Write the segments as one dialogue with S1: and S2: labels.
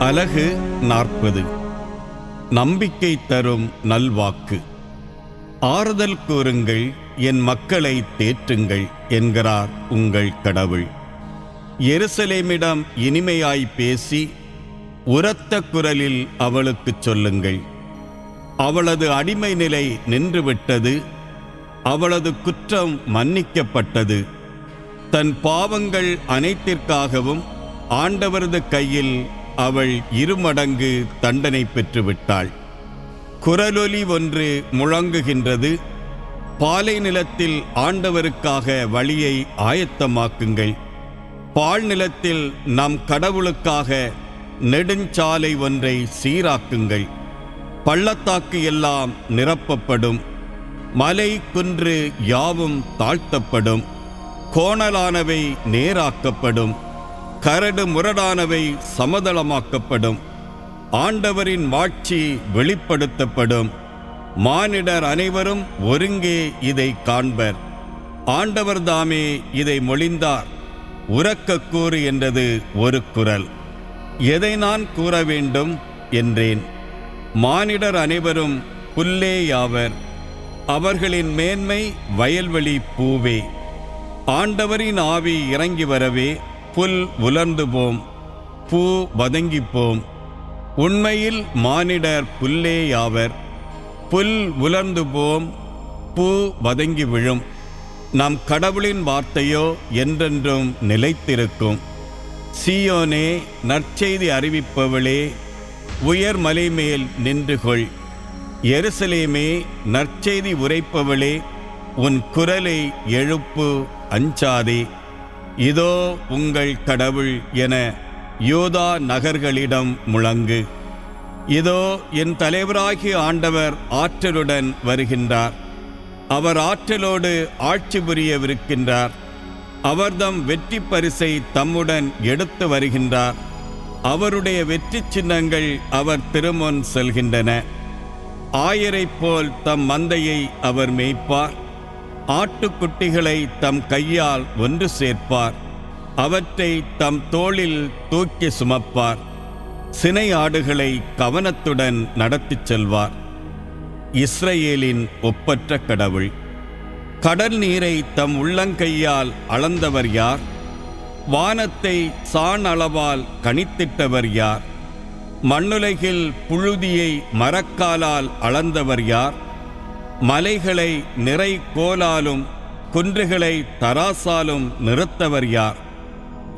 S1: அலகு 40. நம்பிக்கை தரும் நல்வாக்கு. ஆறுதல் கூறுங்கள், என் மக்களை தேற்றுங்கள் என்கிறார் உங்கள் கடவுள். எருசலேமிடம் இனிமையாய் பேசி உரத்த குரலில் அவளுக்குச் சொல்லுங்கள். அவளது அடிமை நிலை நின்றுவிட்டது, அவளது குற்றம் மன்னிக்கப்பட்டது. தன் பாவங்கள் அனைத்திற்காகவும் ஆண்டவரது கையில் அவள் 2 மடங்கு தண்டனை பெற்றுவிட்டாள். குரலொலி ஒன்று முழங்குகின்றது, பாலை நிலத்தில் ஆண்டவருக்காக வழியை ஆயத்தமாக்குங்கள். பால் நிலத்தில் நம் கடவுளுக்காக நெடுஞ்சாலை ஒன்றை சீராக்குங்கள். பள்ளத்தாக்கு எல்லாம் நிரப்பப்படும், மலை குன்று யாவும் தாழ்த்தப்படும், கோணலானவை நேராக்கப்படும், கரடு முரடானவை சமதளமாக்கப்படும். ஆண்டவரின் மாட்சி வெளிப்படுத்தப்படும். மானிடர் அனைவரும் ஒருங்கே இதை காண்பர். ஆண்டவர் தாமே இதை மொழிந்தார். உரக்க கூறு என்றது ஒரு குரல். எதை நான் கூற வேண்டும் என்றேன். மானிடர் அனைவரும் புல்லேயாவர், அவர்களின் மேன்மை வயல்வெளி பூவே. ஆண்டவரின் ஆவி இறங்கி வரவே புல் உலர்ந்து போம், பூ வதங்கிப்போம். உண்மையில் மானிடர் புல்லேயாவர், புல் உலர்ந்து போம், பூ வதங்கி விழும். நம் கடவுளின் வார்த்தையோ என்றென்றும் நிலைத்திருக்கும். சீயோனே, நற்செய்தி அறிவிப்பவளே, உயர் மலை மேல் நின்று கொள். எருசலேமே, நற்செய்தி உரைப்பவளே, உன் குரலை எழுப்பு, அஞ்சாதே. இதோ உங்கள் கடவுள் என யூதா நகர்களிடம் முழங்கு. இதோ என் தலைவராகிய ஆண்டவர் ஆற்றலுடன் வருகின்றார். அவர் ஆற்றலோடு ஆட்சி புரியவிருக்கின்றார். அவர்தம் வெற்றி பரிசை தம்முடன் எடுத்து வருகின்றார். அவருடைய வெற்றி சின்னங்கள் அவர் திருமுன் செல்கின்றன. ஆயரைப் போல் தம் மந்தையை அவர் மேய்ப்பார். ஆட்டுக்குட்டிகளை தம் கையால் ஒன்று சேர்ப்பார். அவற்றை தம் தோளில் தூக்கி சுமப்பார். சினை ஆடுகளை கவனத்துடன் நடத்திச் செல்வார். இஸ்ரவேலின் ஒப்பற்ற கடவுள். கடல் நீரை தம் உள்ளங்கையால் அளந்தவர் யார்? வானத்தை சாண் அளவால் கணித்திட்டவர் யார்? மண்ணுலகில் புழுதியை மரக்காலால் அளந்தவர் யார்? மலைகளை நிறை கோலாலும் குன்றுகளை தராசாலும் நிறுத்தவர் யார்?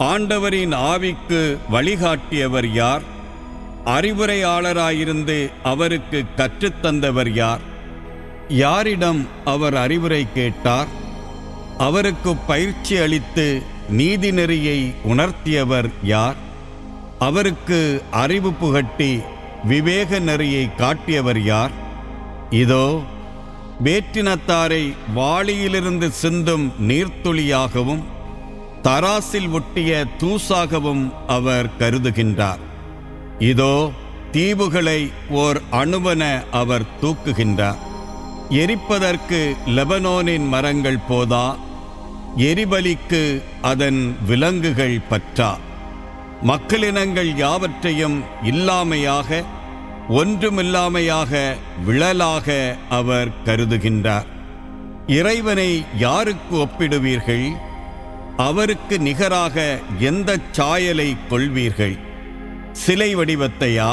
S1: ஆண்டவரின் ஆவிக்கு வழிகாட்டியவர் யார்? அறிவுரையாளராயிருந்து அவருக்கு கற்றுத்தந்தவர் யார்? யாரிடம் அவர் அறிவுரை கேட்டார்? அவருக்கு பயிற்சி அளித்து நீதி நெறியை உணர்த்தியவர் யார்? அவருக்கு அறிவு புகட்டி விவேக நெறியை காட்டியவர் யார்? இதோ வேற்றினத்தாரை வாளியிலிருந்து சிந்தும் நீர்த்துளியாகவும் தராசில் ஒட்டிய தூசாகவும் அவர் கருதுகின்றார். இதோ தீவுகளை ஓர் அணுவென அவர் தூக்குகின்றார். எரிப்பதற்கு லெபனோனின் மரங்கள் போதா? எரிபலிக்கு அதன் விலங்குகள் பற்றா? மக்களினங்கள் யாவற்றையும் இல்லாமையாக, ஒன்றுமில்லாமையாக, விழலாக அவர் கருதுகின்றார். இறைவனை யாருக்கு ஒப்பிடுவீர்கள்? அவருக்கு நிகராக எந்த சாயலை கொள்வீர்கள்? சிலை வடிவத்தையா?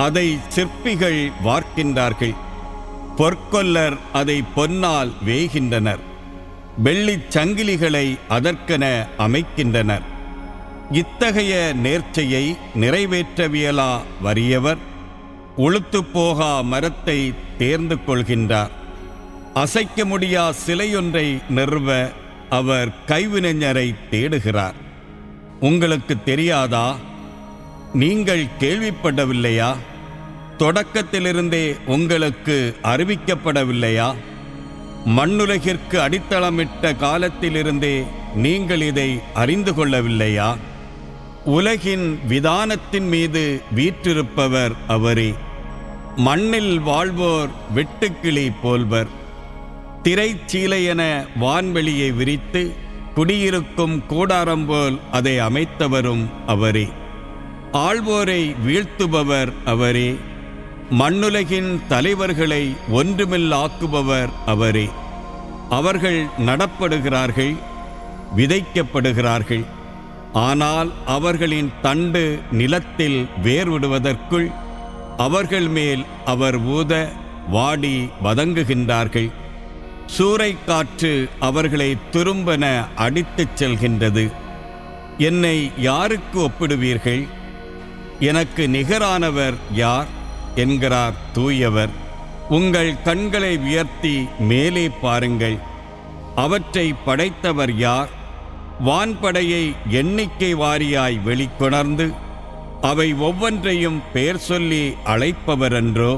S1: அதை சிற்பிகள் வார்க்கின்றார்கள். பொற்கொல்லர் அதை பொன்னால் வேய்கின்றனர். வெள்ளிச் சங்கிலிகளை அதற்கென அமைக்கின்றனர். இத்தகைய நேர்ச்சையை நிறைவேற்றவியலா வறியவர்? உளுத்துப்போகா மரத்தை தேர்ந்து கொள்கின்றார். அசைக்க முடியா சிலையொன்றை நிறுவ அவர் கைவினைஞரை தேடுகிறார். உங்களுக்கு தெரியாதா? நீங்கள் கேள்விப்படவில்லையா? தொடக்கத்திலிருந்தே உங்களுக்கு அறிவிக்கப்படவில்லையா? மண்ணுலகிற்கு அடித்தளமிட்ட காலத்திலிருந்தே நீங்கள் இதை அறிந்து கொள்ளவில்லையா? உலகின் விதானத்தின் மீது வீற்றிருப்பவர் அவரே. மண்ணில் வாழ்வோர் வெட்டுக்கிளி போல்வர். திரைச்சீலையென வான்வெளியை விரித்து குடியிருக்கும் கூடாரம் போல் அதை அமைத்தவரும் அவரே. ஆள்வோரை வீழ்த்துபவர் அவரே. மண்ணுலகின் தலைவர்களை ஒன்றுமில்லாக்குபவர் அவரே. அவர்கள் நடப்படுகிறார்கள், விதைக்கப்படுகிறார்கள். ஆனால் அவர்களின் தண்டு நிலத்தில் வேர்விடுவதற்குள் அவர்கள் மேல் அவர் ஊத வாடி வதங்குகின்றார்கள். சூறைக்காற்று அவர்களை துரும்பென அடித்துச் செல்கின்றது. என்னை யாருக்கு ஒப்பிடுவீர்கள்? எனக்கு நிகரானவர் யார் என்கிறார் தூயவர். உங்கள் கண்களை உயர்த்தி மேலே பாருங்கள். அவற்றை படைத்தவர் யார்? வான்படையை எண்ணிக்கை வாரியாய் வெளிக்கொணர்ந்து அவை ஒவ்வொன்றையும் பெயர் சொல்லி அழைப்பவரன்றோ?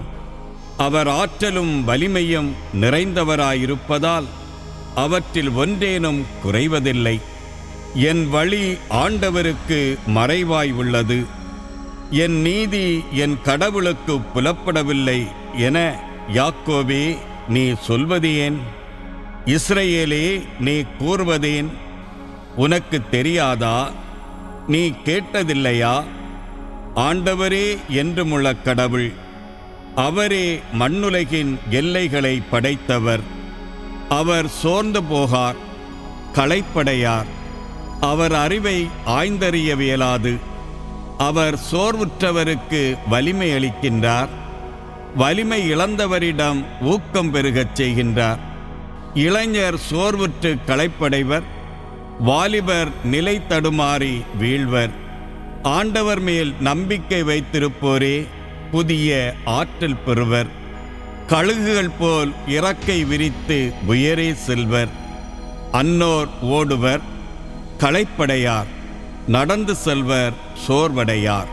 S1: அவர் ஆற்றலும் வலிமையும் நிறைந்தவராயிருப்பதால் அவற்றில் ஒன்றேனும் குறைவதில்லை. என் வழி ஆண்டவருக்கு மறைவாய் உள்ளது, என் நீதி என் கடவுளுக்கு புலப்படவில்லை என யாக்கோபே நீ சொல்வதேன்? இஸ்ரவேலே நீ கூறுவதேன்? உனக்கு தெரியாதா? நீ கேட்டதில்லையா? ஆண்டவரே என்றுமுள்ள கடவுள், அவரே மண்ணுலகின் எல்லைகளை படைத்தவர். அவர் சோர்ந்து போகார், களைப்படையார். அவர் அறிவை ஆய்ந்தறியவியலாது. அவர் சோர்வுற்றவருக்கு வலிமை அளிக்கின்றார், வலிமை இழந்தவரிடம் ஊக்கம் பெருகச் செய்கின்றார். இளைஞர் சோர்வுற்று களைப்படைவர், வாலிபர் நிலை தடுமாறி வீழ்வர். ஆண்டவர் மேல் நம்பிக்கை வைத்திருப்போரே புதிய ஆற்றல் பெறுவர். கழுகுகள் போல் இறக்கை விரித்து உயரே செல்வர். அன்னோர் ஓடுவர், களைப்படையார். நடந்து செல்வர், சோர்வடையார்.